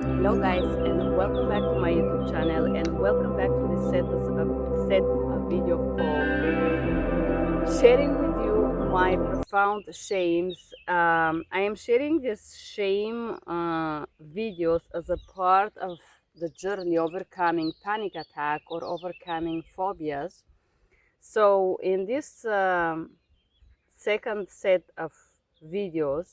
Hello guys, and welcome back to my YouTube channel, and welcome back to this set of video called sharing with you my profound shames. I am sharing this shame videos as a part of the journey overcoming panic attack or overcoming phobias. So in this second set of videos,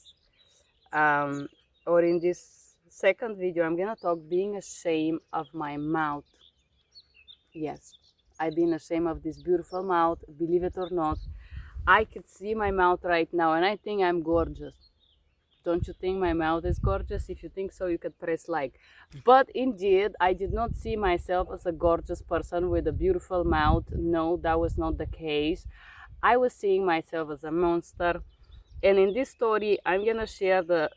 um, or in this second video, I'm gonna talk being ashamed of my mouth. Yes, I've been ashamed of this beautiful mouth, believe it or not. I could see my mouth right now and I think I'm gorgeous. Don't you think my mouth is gorgeous? If you think so, you could press like. But indeed, I did not see myself as a gorgeous person with a beautiful mouth. No, that was not the case. I was seeing myself as a monster. And in this story, I'm gonna share the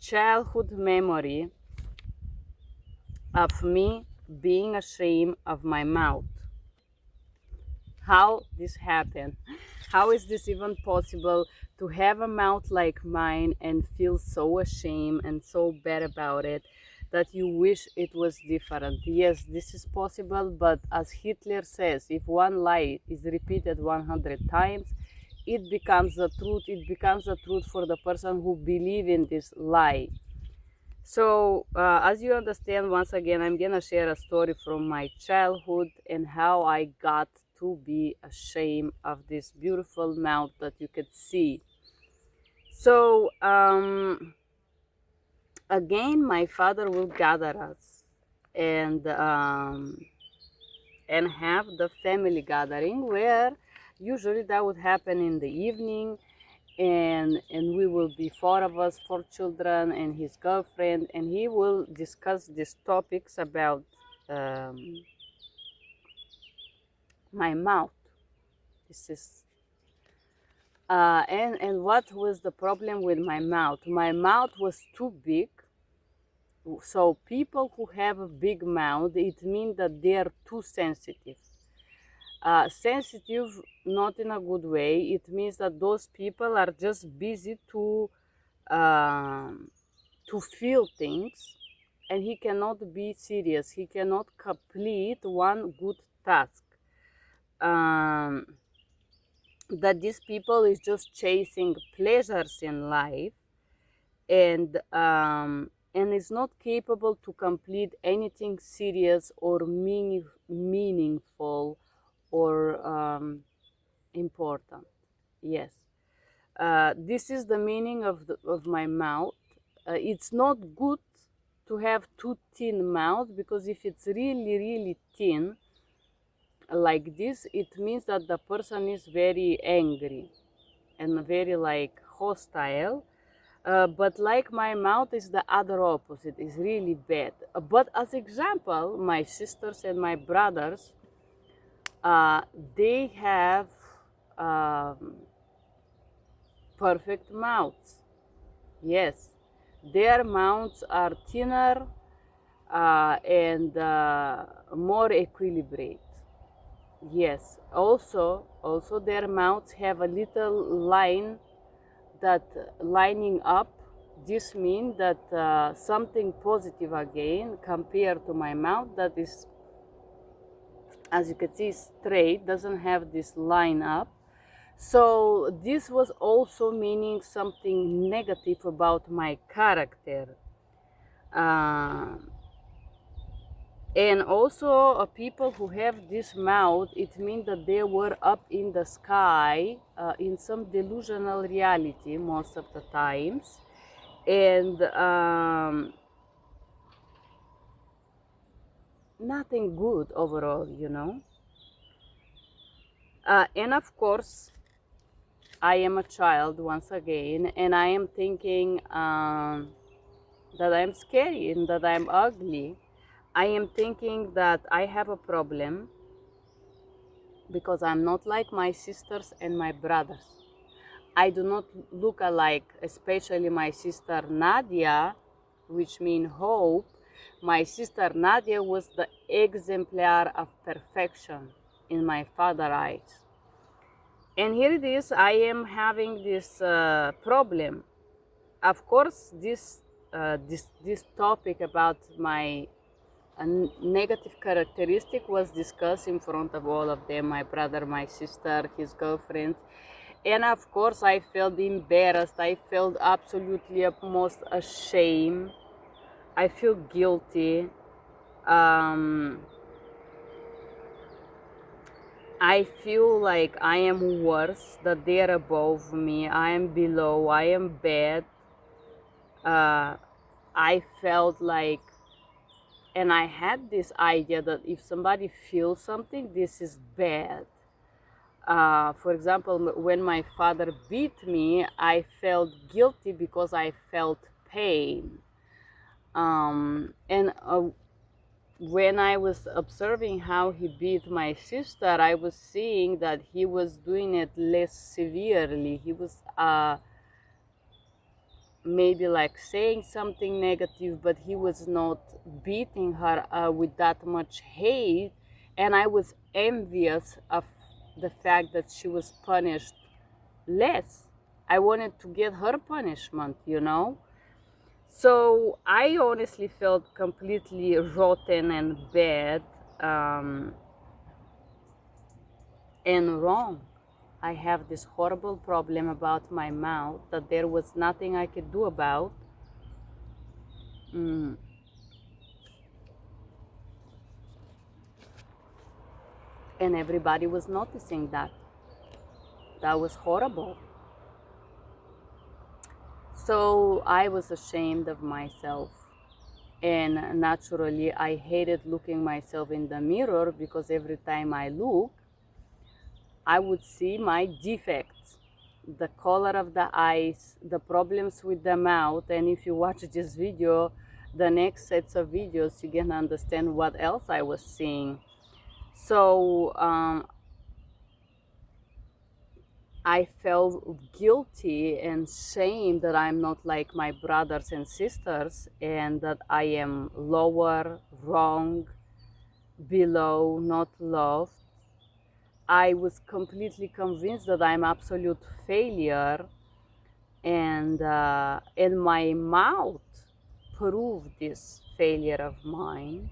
childhood memory of me being ashamed of my mouth. How this happened? How is this even possible to have a mouth like mine and feel so ashamed and so bad about it that you wish it was different? Yes, this is possible, but as Hitler says, if one lie is repeated 100 times, it becomes the truth. It becomes the truth for the person who believes in this lie. So, as you understand, once again, I'm gonna share a story from my childhood and how I got to be ashamed of this beautiful mouth that you could see. So, again, my father will gather us and have the family gathering, where usually that would happen in the evening, and we will be four children and his girlfriend, and he will discuss these topics about um, my mouth. This is and what was the problem with my mouth? My mouth was too big. So people who have a big mouth, it means that they are too sensitive. Sensitive, not in a good way. It means that those people are just busy to feel things, and he cannot be serious. He cannot complete one good task. That these people is just chasing pleasures in life, and is not capable to complete anything serious or meaningful or important. Yes. This is the meaning of my mouth. It's not good to have too thin mouth, because if it's really, really thin like this, it means that the person is very angry and very like hostile. But like my mouth is the other opposite, is really bad. But as example, my sisters and my brothers, they have perfect mouths. Yes, their mouths are thinner and more equilibrated. Yes, also their mouths have a little line that lining up. This means that something positive again compared to my mouth that is, as you can see, straight, doesn't have this line up. So this was also meaning something negative about my character. Uh, and also people who have this mouth, it means that they were up in the sky in some delusional reality most of the times. And nothing good overall, you know. And of course, I am a child once again, and I am thinking that I'm scary and that I'm ugly. I am thinking that I have a problem because I'm not like my sisters and my brothers. I do not look alike, especially my sister Nadia, which means hope. My sister Nadia was the exemplar of perfection in my father's eyes. And here it is, I am having this problem. Of course, this this topic about my negative characteristic was discussed in front of all of them, my brother, my sister, his girlfriends. And of course I felt embarrassed. I felt absolutely most ashamed. I feel guilty. I feel like I am worse, that they are above me, I am below, I am bad. I felt like, and I had this idea that if somebody feels something, this is bad. For example, when my father beat me, I felt guilty because I felt pain. And when I was observing how he beat my sister, I was seeing that he was doing it less severely. He was maybe like saying something negative, but he was not beating her with that much hate. And I was envious of the fact that she was punished less. I wanted to get her punishment, you know? So I honestly felt completely rotten and bad, and wrong. I have this horrible problem about my mouth that there was nothing I could do about. And everybody was noticing that. That was horrible. So I was ashamed of myself. And naturally, I hated looking myself in the mirror because every time I look, I would see my defects, the color of the eyes, the problems with the mouth. And if you watch this video, the next sets of videos, you can understand what else I was seeing. So I felt guilty and shame that I'm not like my brothers and sisters, and that I am lower, wrong, below, not loved. I was completely convinced that I'm absolute failure, and my mouth proved this failure of mine.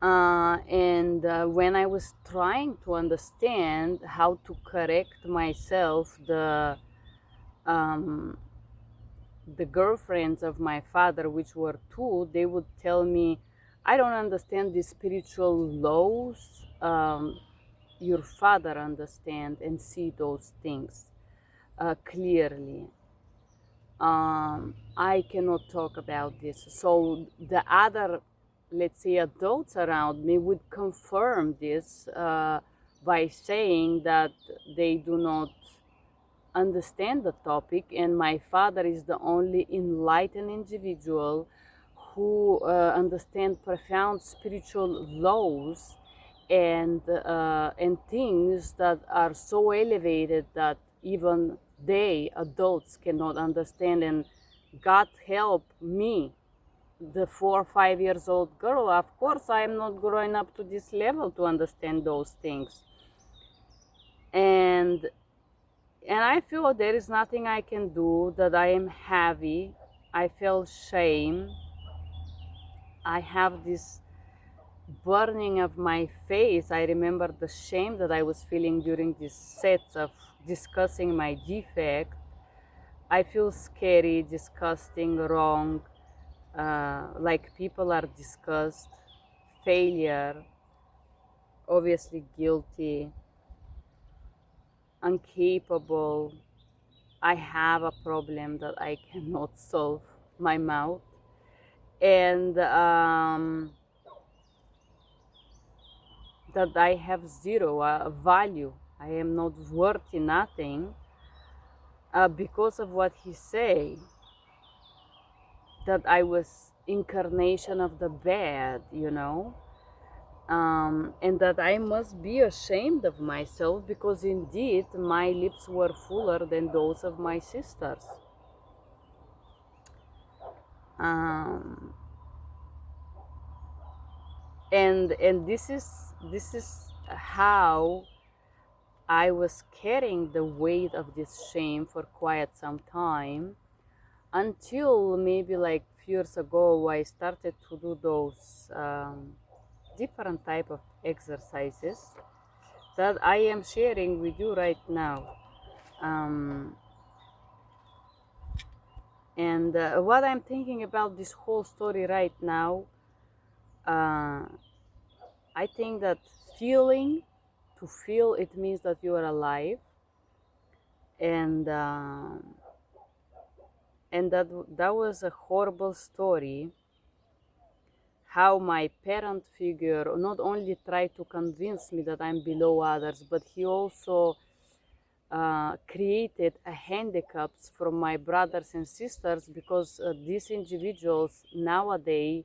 When I was trying to understand how to correct myself, the girlfriends of my father, which were two, they would tell me, I don't understand the spiritual laws. Your father understand and see those things clearly. I cannot talk about this. So the other, let's say, adults around me would confirm this by saying that they do not understand the topic, and my father is the only enlightened individual who understands profound spiritual laws and things that are so elevated that even they, adults, cannot understand. And God help me, the 4 or 5 years old girl. Of course, I am not growing up to this level to understand those things. And I feel there is nothing I can do, that I am heavy. I feel shame. I have this burning of my face. I remember the shame that I was feeling during these sets of discussing my defect. I feel scary, disgusting, wrong, like people are discussed, failure, obviously guilty, incapable. I have a problem that I cannot solve, my mouth. And that I have zero value. I am not worthy nothing because of what he say, that I was incarnation of the bad, you know, and that I must be ashamed of myself because indeed my lips were fuller than those of my sisters. And this is how I was carrying the weight of this shame for quite some time. until maybe like years ago, I started to do those different type of exercises that I am sharing with you right now. And what I'm thinking about this whole story right now, I think that to feel, it means that you are alive, and that was a horrible story. How my parent figure not only tried to convince me that I'm below others, but he also created a handicaps from my brothers and sisters, because these individuals nowadays,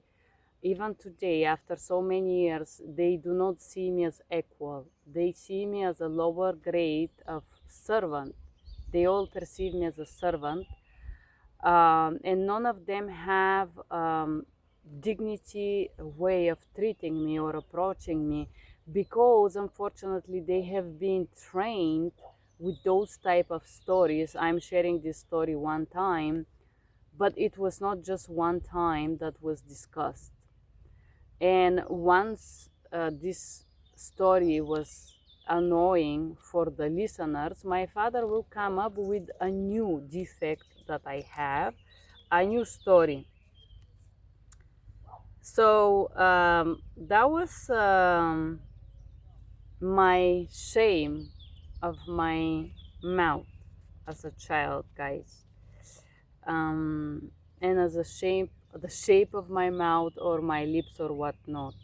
even today, after so many years, they do not see me as equal. They see me as a lower grade of servant. They all perceive me as a servant, and none of them have dignity way of treating me or approaching me, because unfortunately they have been trained with those type of stories. I'm sharing this story one time, but it was not just one time that was discussed. And once this story was annoying for the listeners, my father will come up with a new defect that I have, a new story. So that was my shame of my mouth as a child, guys. And as the shape of my mouth or my lips or whatnot.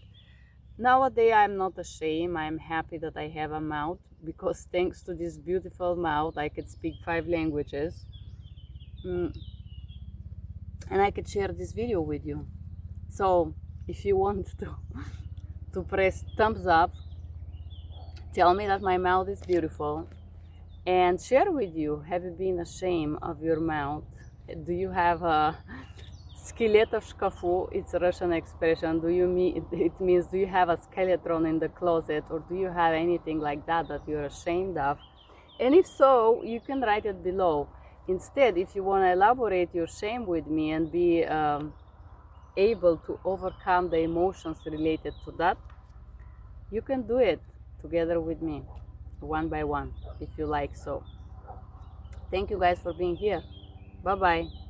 Nowadays, I'm not ashamed. I'm happy that I have a mouth, because thanks to this beautiful mouth, I could speak 5 languages. And I could share this video with you. So, if you want to press thumbs up, tell me that my mouth is beautiful, and share with you, have you been ashamed of your mouth? Do you have a skeleton в шкафу? It's a Russian expression. It means, do you have a skeleton in the closet, or do you have anything like that you're ashamed of? And if so, you can write it below. Instead, if you want to elaborate your shame with me and be able to overcome the emotions related to that, you can do it together with me, one by one, if you like so. Thank you guys for being here. Bye bye.